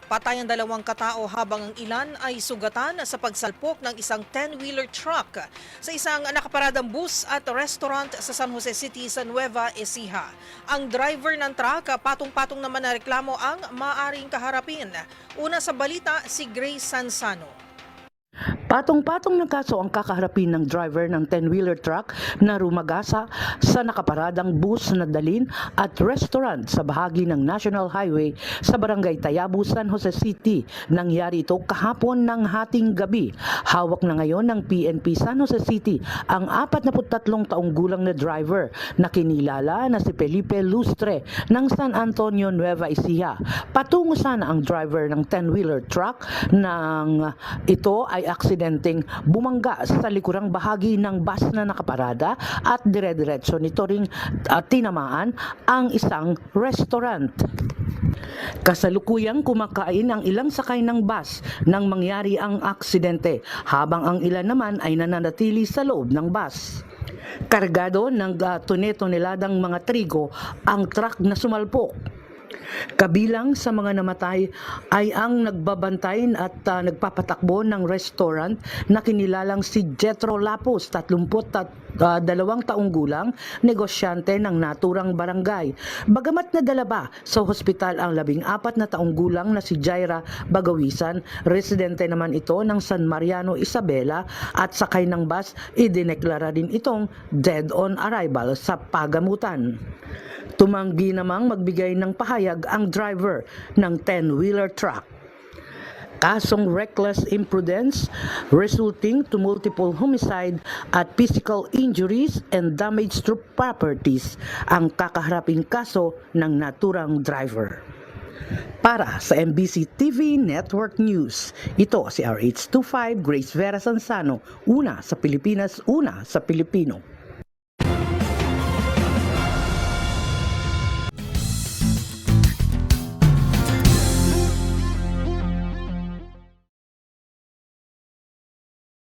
Patay ang 2 katao habang ang ilan ay sugatan sa pagsalpok ng isang 10-wheeler truck sa isang nakaparadang bus at restaurant sa San Jose City sa Nueva Ecija. Ang driver ng truck patong-patong naman na reklamo ang maaring kaharapin. Una sa balita, si Grace Sansano. Patong-patong ng kaso ang kakaharapin ng driver ng 10-wheeler truck na rumagasa sa nakaparadang bus na dalhin at restaurant sa bahagi ng National Highway sa Barangay Tayabu, San Jose City. Nangyari ito kahapon ng hating gabi. Hawak na ngayon ng PNP San Jose City ang 43 taong gulang na driver na kinilala na si Felipe Lustre ng San Antonio, Nueva Ecija. Patungo sana ang driver ng 10-wheeler truck nang ito ay aksidenteng bumangga sa likurang bahagi ng bus na nakaparada at dire-diretso nito ring tinamaan ang isang restaurant. Kasalukuyang kumakain ang ilang sakay ng bus nang mangyari ang aksidente, habang ang ilan naman ay nananatili sa loob ng bus. Kargado ng tone-toneladang mga trigo ang truck na sumalpok. Kabilang sa mga namatay ay ang nagbabantay at nagpapatakbo ng restaurant na kinilalang si Jetro Lapus, 32 taong gulang, negosyante ng naturang barangay. Bagamat nadala ba sa hospital ang 14 na taong gulang na si Jaira Bagawisan, residente naman ito ng San Mariano, Isabela, at sakay ng bus, idineklara din itong dead on arrival sa pagamutan. Tumanggi namang magbigay ng pahayag ang driver ng 10-wheeler truck. Kasong reckless imprudence resulting to multiple homicide at physical injuries and damage to properties ang kakaharaping kaso ng naturang driver. Para sa MBC TV Network News, ito si RH25 Grace Vera Sansano, una sa Pilipinas, una sa Pilipino.